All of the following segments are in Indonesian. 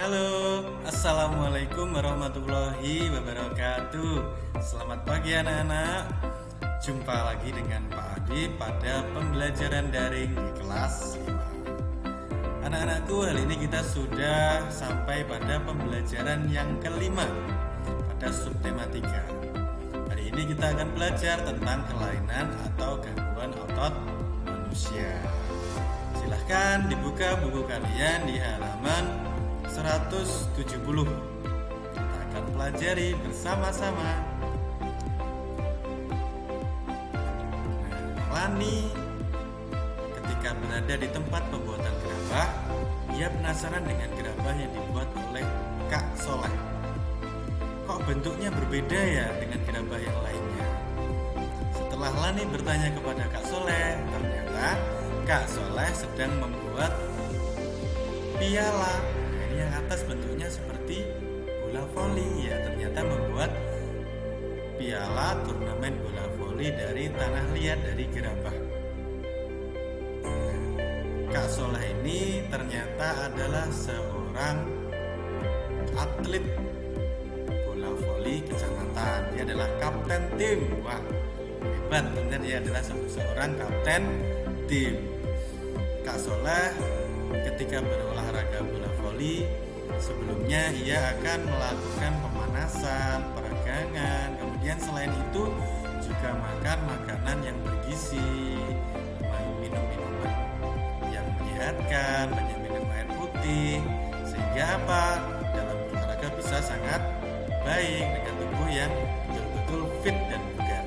Halo, assalamualaikum warahmatullahi wabarakatuh. Selamat pagi anak-anak. Jumpa lagi dengan Pak Adi pada pembelajaran daring di kelas 5. Anak-anakku, hari ini kita sudah sampai pada pembelajaran yang kelima pada subtema 3. Hari ini kita akan belajar tentang kelainan atau gangguan otot manusia. Silahkan dibuka buku kalian di halaman 170. Kita akan pelajari bersama-sama. Lani ketika berada di tempat pembuatan gerabah, ia penasaran dengan gerabah yang dibuat oleh Kak Soleh. Kok bentuknya berbeda ya dengan gerabah yang lainnya? Setelah Lani bertanya kepada Kak Soleh, ternyata Kak Soleh sedang membuat piala. Yang atas bentuknya seperti bola voli, ya ternyata membuat piala turnamen bola voli dari tanah liat dari gerabah. Kak Soleh ini ternyata adalah seorang atlet bola voli kecamatan. Dia adalah kapten tim. Wah, hebat, ternyata dia adalah seorang kapten tim. Kak Soleh ketika berolahraga bola voli, sebelumnya ia akan melakukan pemanasan, peregangan. Kemudian selain itu juga makan makanan yang bergizi, minum minuman yang menyehatkan, banyak minum air putih, sehingga apa? Dalam olahraga bisa sangat baik dengan tubuh yang betul-betul fit dan bugar.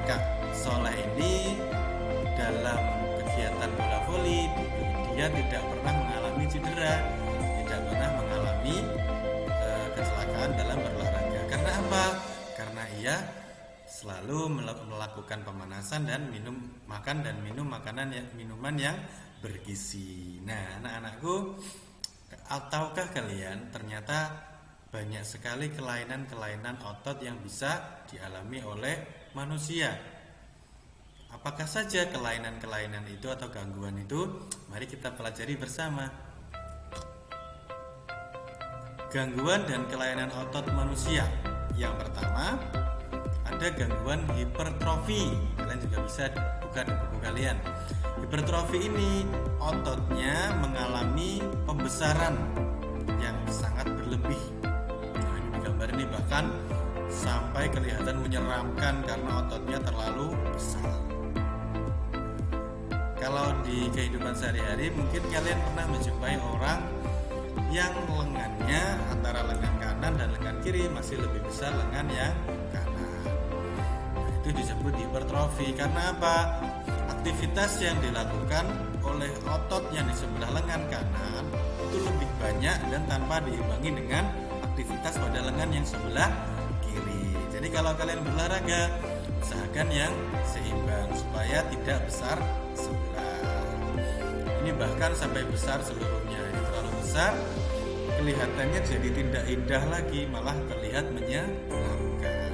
Kak Soleh ini dalam kegiatan bola voli dia tidak pernah mengalami cedera, tidak pernah mengalami kecelakaan dalam berolahraga. Karena apa? Karena ia selalu melakukan pemanasan dan makan minuman yang bergizi. Nah, anak-anakku, tahukah kalian ternyata banyak sekali kelainan-kelainan otot yang bisa dialami oleh manusia. Apakah saja kelainan-kelainan itu atau gangguan itu? Mari kita pelajari bersama. Gangguan dan kelainan otot manusia. Yang pertama, ada gangguan hipertrofi. Kalian juga bisa buka di buku kalian. Hipertrofi ini ototnya mengalami pembesaran yang sangat berlebih. Nah, ini di gambar ini bahkan sampai kelihatan menyeramkan karena ototnya terlalu besar. Kalau di kehidupan sehari-hari mungkin kalian pernah menjumpai orang yang lengannya antara lengan kanan dan lengan kiri masih lebih besar lengan yang kanan. Nah, itu disebut hipertrofi. Karena apa? Aktivitas yang dilakukan oleh otot yang di sebelah lengan kanan itu lebih banyak dan tanpa diimbangi dengan aktivitas pada lengan yang sebelah kiri. Jadi kalau kalian berolahraga, usahakan yang seimbang supaya tidak besar sebelah. Ini bahkan sampai besar seluruhnya. Ini terlalu besar, kelihatannya jadi tidak indah lagi, malah terlihat menyeramkan.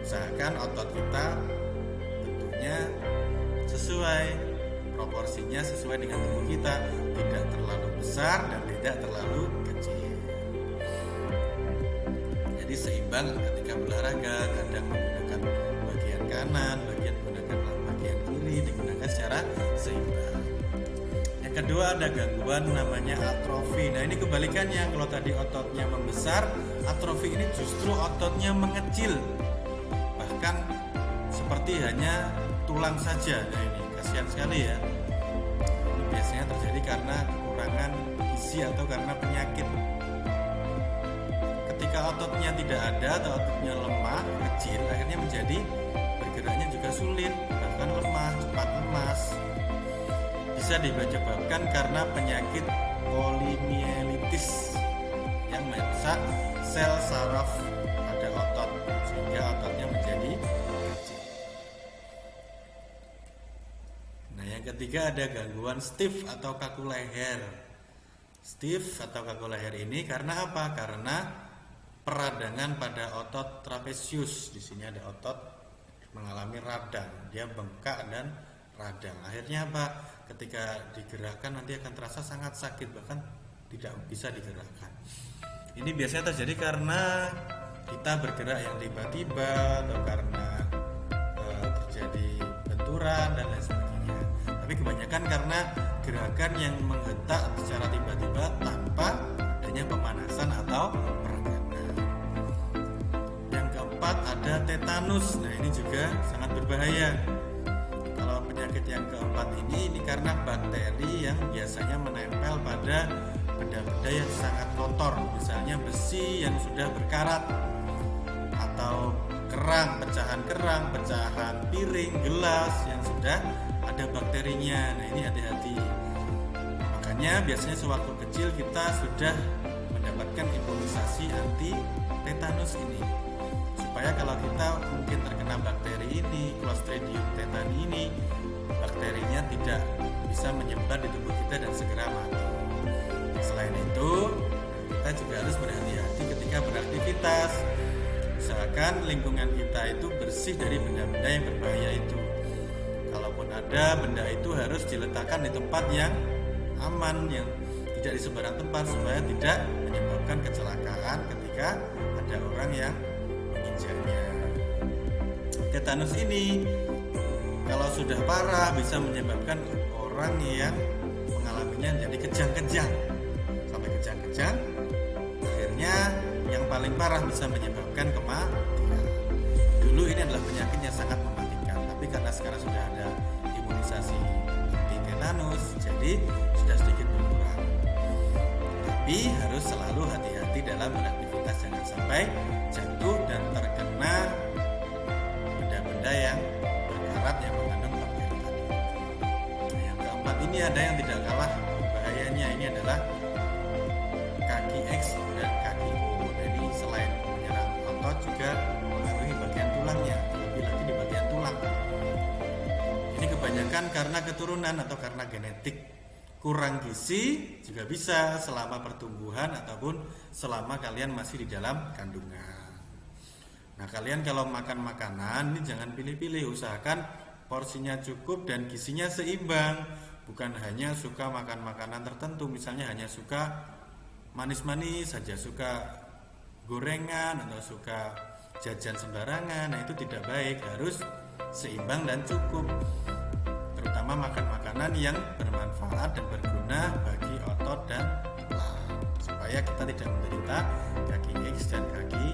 Usahakan otot kita bentuknya sesuai, proporsinya sesuai dengan tubuh kita, tidak terlalu besar dan tidak terlalu kecil. Jadi seimbang ketika berolahraga, kadang menggunakan bagian kanan, menggunakan bagian kiri, digunakan secara seimbang. Yang kedua ada gangguan namanya atrofi. Nah, ini kebalikannya. Kalau tadi ototnya membesar, atrofi ini justru ototnya mengecil. Bahkan seperti hanya tulang saja. Nah, ini kasihan sekali ya. Ini biasanya terjadi karena kekurangan gizi atau karena penyakit. Ketika ototnya tidak ada atau ototnya lemah, kecil, akhirnya menjadi bergeraknya juga sulit, bahkan lemah, cepat lemas. Bisa disebabkan karena penyakit polimielitis yang merusak sel saraf pada otot sehingga ototnya menjadi kecil. Nah, yang ketiga ada gangguan stiff atau kaku leher. Stiff atau kaku leher ini karena apa? Karena peradangan pada otot trapesius. Di sini ada otot mengalami radang, dia bengkak dan radang. Akhirnya apa? ketika digerakkan nanti akan terasa sangat sakit, bahkan tidak bisa digerakkan. Ini biasanya terjadi karena kita bergerak yang tiba-tiba atau karena terjadi benturan dan lain sebagainya. Tapi kebanyakan karena gerakan yang menghentak secara tiba-tiba tanpa adanya pemanasan atau peragakan. Yang keempat ada tetanus. Nah, ini juga sangat berbahaya. Kalau penyakit yang keempat ini karena bakteri yang biasanya menempel pada benda-benda yang sangat kotor, misalnya besi yang sudah berkarat atau pecahan piring, gelas yang sudah ada bakterinya. Nah, ini hati-hati. Makanya biasanya sewaktu kecil kita sudah mendapatkan imunisasi anti tetanus ini, supaya kalau kita mungkin terkena bakteri ini, Clostridium tetani ini, bakterinya tidak bisa menyebar di tubuh kita dan segera mati. Selain itu, kita juga harus berhati-hati ketika beraktivitas. Usahakan lingkungan kita itu bersih dari benda-benda yang berbahaya itu. Kalaupun ada, benda itu harus diletakkan di tempat yang aman, yang tidak di sembarang tempat, supaya tidak menyebabkan kecelakaan ketika ada orang yang menginjaknya. Tetanus ini kalau sudah parah bisa menyebabkan orang yang mengalaminya jadi kejang-kejang, sampai kejang-kejang, akhirnya yang paling parah bisa menyebabkan kematian. Dulu ini adalah penyakit yang sangat mematikan, tapi karena sekarang sudah ada imunisasi anti tetanus, jadi sudah sedikit berkurang. Tapi harus selalu hati-hati dalam beraktivitas, jangan sampai jatuh dan terkena benda-benda yang berkarat yang mengandung bakteri tadi. Nah, yang keempat ini ada yang tidak kalah bahayanya, ini adalah kaki X dan kaki O. Jadi selain menyerang otot juga mengaruhi bagian tulangnya, lebih lagi di bagian tulang. Ini kebanyakan karena keturunan atau karena genetik. Kurang gizi juga bisa selama pertumbuhan ataupun selama kalian masih di dalam kandungan. Nah, kalian kalau makan makanan ini jangan pilih-pilih, usahakan porsinya cukup dan gizinya seimbang. Bukan hanya suka makan makanan tertentu, misalnya hanya suka manis-manis saja, suka gorengan atau suka jajan sembarangan. Nah, itu tidak baik, harus seimbang dan cukup. Terutama makan makanan yang bermanfaat dan berguna bagi otot dan tulang, supaya kita tidak menderita kaki X dan kaki.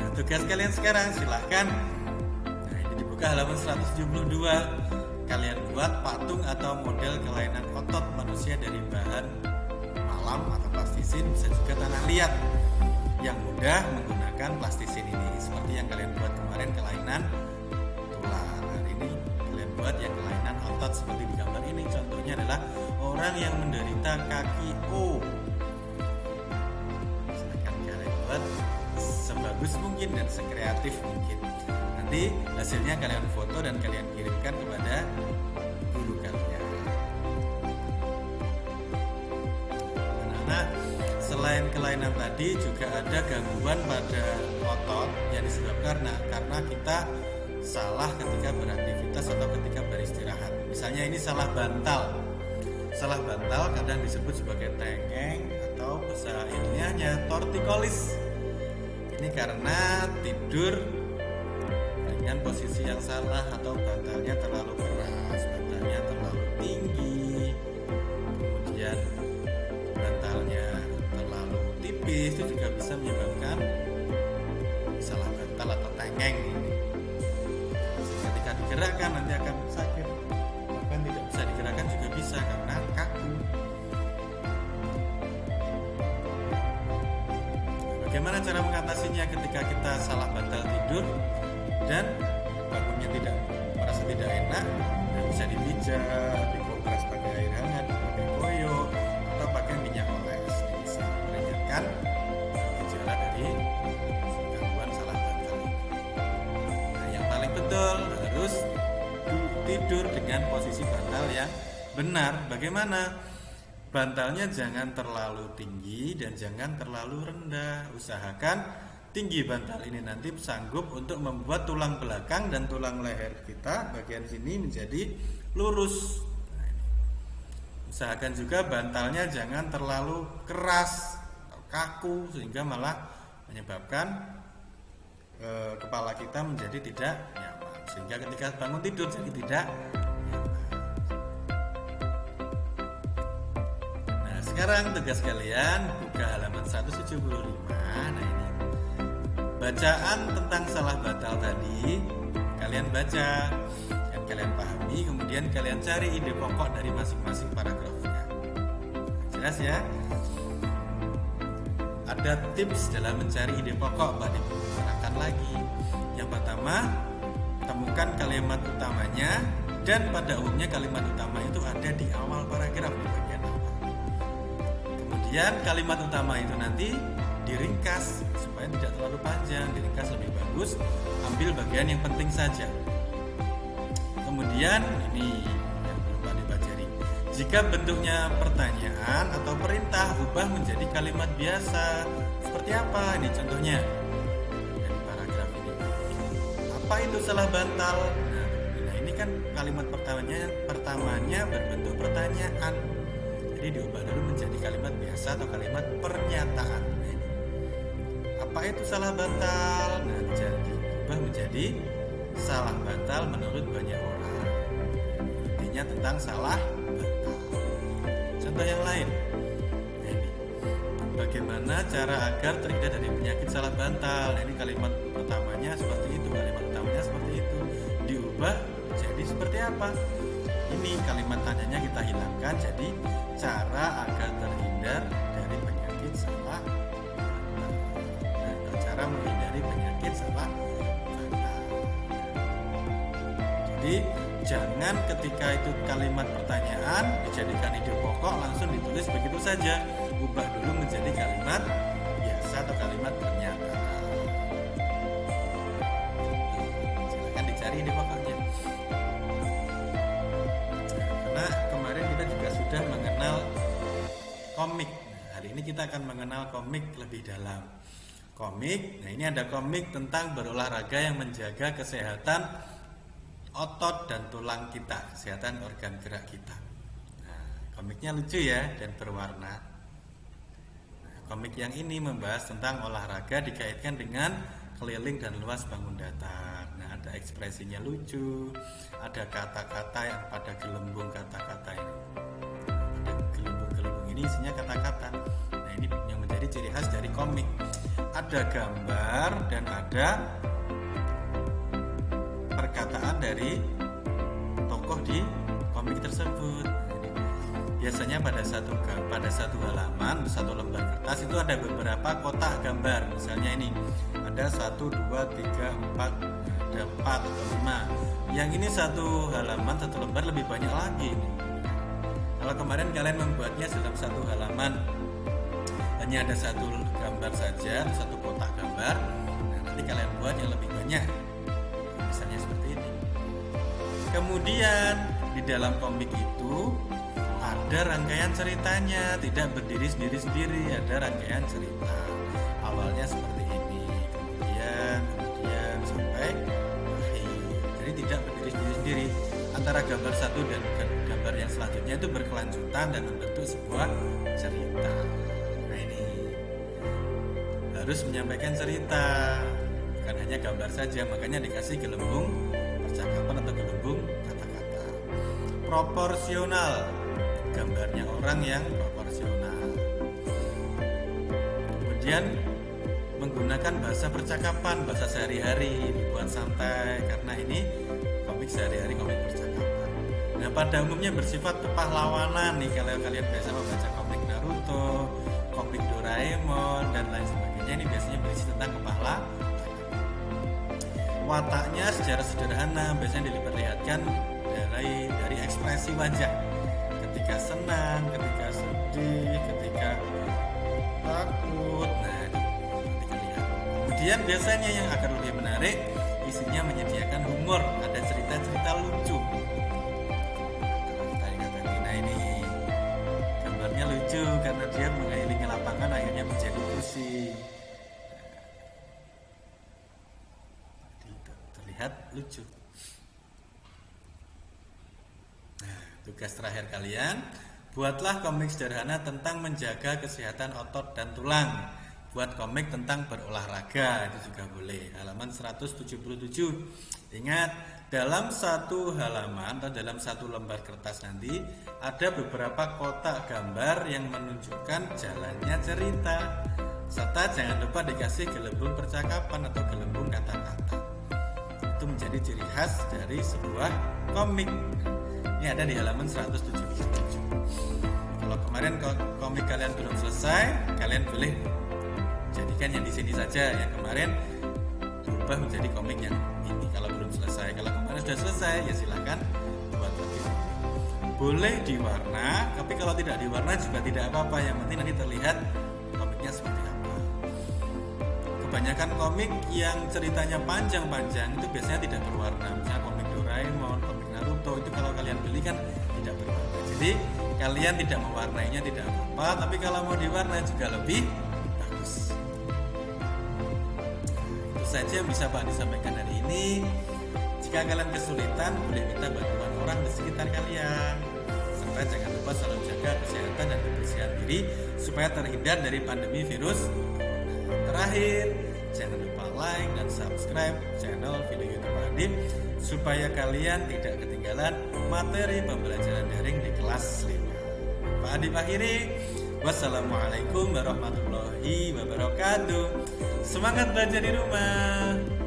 Nah, tugas kalian sekarang silahkan. Nah, ini dibuka halaman 172. Kalian buat patung atau model kelainan otot manusia dari bahan malam atau plastisin, bisa juga tanah liat yang mudah menggunakan plastisin ini, seperti yang kalian buat kemarin kelainan tulang. Hari ini kalian buat yang kelainan otot seperti di gambar ini. Contohnya adalah orang yang menderita kaki O. Silakan kalian buat sebagus mungkin dan sekreatif mungkin. Nanti hasilnya kalian foto dan kalian kirimkan kepada guru kalian. Anak-anak, selain kelainan tadi juga ada gangguan pada otot yang disebabkan karena kita salah ketika beraktivitas atau ketika beristirahat. Misalnya ini salah bantal. Salah bantal kadang disebut sebagai tengeng atau bahasa ilmiahnya torticollis. Ini karena tidur dengan posisi yang salah atau bantalnya terlalu keras, bantalnya terlalu tinggi, kemudian bantalnya terlalu tipis, itu juga bisa menyebabkan salah bantal atau tengeng. Ketika digerakkan nanti akan sakit, bahkan tidak bisa digerakkan juga bisa karena kaku. Bagaimana cara mengatasinya ketika kita salah bantal tidur dan bangunnya merasa tidak enak? Dan bisa dipijat, dikompres pakai air hangat, pakai koyo, atau pakai minyak oles. Ini bisa meringankan gejala dari gangguan salah bantal. Nah, yang paling betul harus tidur dengan posisi bantal yang benar. Bagaimana? Bantalnya jangan terlalu tinggi dan jangan terlalu rendah. Usahakan tinggi bantal ini nanti sanggup untuk membuat tulang belakang dan tulang leher kita bagian sini menjadi lurus. Nah, ini. Usahakan juga bantalnya jangan terlalu keras, kaku sehingga malah menyebabkan kepala kita menjadi tidak nyaman, sehingga ketika bangun tidur jadi tidak nyaman. Nah, sekarang tugas kalian buka halaman 175. Nah, ini bacaan tentang salah bantal tadi kalian baca dan kalian pahami, kemudian kalian cari ide pokok dari masing-masing paragrafnya. Jelas ya? Ada tips dalam mencari ide pokok, Pak Ibu. Serahkan lagi. Yang pertama, temukan kalimat utamanya, dan pada umumnya kalimat utama itu ada di awal paragraf di bagian awal. Kemudian kalimat utama itu nanti diringkas supaya tidak terlalu panjang, diringkas lebih bagus, ambil bagian yang penting saja. Kemudian ini yang belum Pak pelajari. Jika bentuknya pertanyaan atau perintah, ubah menjadi kalimat biasa. Seperti apa? Ini contohnya dari paragraf ini. Apa itu salah bantal? Nah, ini kan kalimat pertamanya berbentuk pertanyaan. Jadi diubah dulu menjadi kalimat biasa atau kalimat pernyataan. Nah, ini. Apa itu salah bantal? Nah, jadi diubah menjadi salah bantal menurut banyak orang. Intinya tentang salah bantal. Contoh yang lain. Nah, ini. Bagaimana cara agar terhindar dari penyakit salah bantal? Nah, ini kalimat pertamanya seperti itu, kalimat utamanya seperti itu. Diubah jadi seperti apa? Ini kalimat tanyanya kita hilangkan jadi cara agar terhindar dari penyakit salah bantal. Nah, atau cara menghindari penyakit salah bantal. Jadi jangan ketika itu kalimat pertanyaan dijadikan ide pokok langsung ditulis begitu saja. Ubah dulu menjadi kalimat biasa atau kalimat pernyataan. Silakan dicari ide pokoknya. Karena kemarin kita juga sudah mengenal komik. Hari ini kita akan mengenal komik lebih dalam. Komik, nah ini ada komik tentang berolahraga yang menjaga kesehatan otot dan tulang kita, kesehatan organ gerak kita. Nah, komiknya lucu ya dan berwarna. Nah, komik yang ini membahas tentang olahraga dikaitkan dengan keliling dan luas bangun datar. Nah, ada ekspresinya lucu, ada kata-kata yang pada gelembung kata-kata ini. Pada gelembung-gelembung ini isinya kata-kata. Nah, ini yang menjadi ciri khas dari komik. Ada gambar dan ada perkataan dari tokoh di komik tersebut. Biasanya pada satu halaman, satu lembar kertas itu ada beberapa kotak gambar. Misalnya ini ada 1, 2, 3, 4, ada 4 atau 5. Yang ini satu halaman, satu lembar lebih banyak lagi. Kalau kemarin kalian membuatnya dalam satu halaman hanya ada satu gambar saja, satu kotak gambar. Nah, nanti kalian buat yang lebih banyak. Misalnya seperti ini. Kemudian di dalam komik itu ada rangkaian ceritanya, tidak berdiri sendiri-sendiri, ada rangkaian cerita. Awalnya seperti ini, kemudian sampai akhir. Jadi tidak berdiri sendiri-sendiri. Antara gambar satu dan gambar yang selanjutnya itu berkelanjutan dan membentuk sebuah cerita. Nah, ini harus menyampaikan cerita. Bukan hanya gambar saja, makanya dikasih gelembung percakapan atau gelembung kata-kata. Proporsional, gambarnya orang yang proporsional. Kemudian menggunakan bahasa percakapan, bahasa sehari-hari, dibuat santai karena ini komik sehari-hari, komik percakapan. Nah, pada umumnya bersifat kepahlawanan nih. Kalau kalian biasa membaca komik Naruto, komik Doraemon dan lain sebagainya, ini biasanya berisi tentang kepahlawanan. Wataknya secara sederhana, biasanya diperlihatkan dari ekspresi wajah. Ketika senang, ketika sedih, ketika takut. Nah, nanti kalian. Kemudian biasanya yang akan lebih menarik, isinya menyediakan humor, ada cerita-cerita lucu. Nah, ini gambarnya lucu karena dia mengelilingi lapangan akhirnya menjadi pusing. lucu. Nah, tugas terakhir kalian, buatlah komik sederhana tentang menjaga kesehatan otot dan tulang. Buat komik tentang berolahraga, itu juga boleh. Halaman 177. Ingat, dalam satu halaman atau dalam satu lembar kertas nanti ada beberapa kotak gambar yang menunjukkan jalannya cerita. Serta jangan lupa dikasih gelembung percakapan atau gelembung kata-kata. Itu menjadi ciri khas dari sebuah komik. Ini ada di halaman 177. Kalau kemarin komik kalian belum selesai, kalian boleh jadikan yang di sini saja. Yang kemarin berubah menjadi komik yang ini kalau belum selesai. Kalau kemarin sudah selesai, ya silahkan buat lagi. Boleh diwarna, tapi kalau tidak diwarna juga tidak apa-apa. Yang penting nanti terlihat komiknya seperti apa. Kebanyakan komik yang ceritanya panjang-panjang itu biasanya tidak berwarna. Misalnya komik Doraemon, komik Naruto, itu kalau kalian beli kan tidak berwarna. Jadi kalian tidak mewarnainya tidak apa-apa, tapi kalau mau diwarnai juga lebih bagus. Itu saja yang bisa Pak disampaikan hari ini. Jika kalian kesulitan, boleh minta bantuan orang di sekitar kalian. Serta jangan lupa selalu jaga kesehatan dan kebersihan diri supaya terhindar dari pandemi virus. Terakhir, jangan lupa like dan subscribe channel video YouTube Pak Adib supaya kalian tidak ketinggalan materi pembelajaran daring di kelas 5. Pak Adib akhiri, wassalamualaikum warahmatullahi wabarakatuh. Semangat belajar di rumah.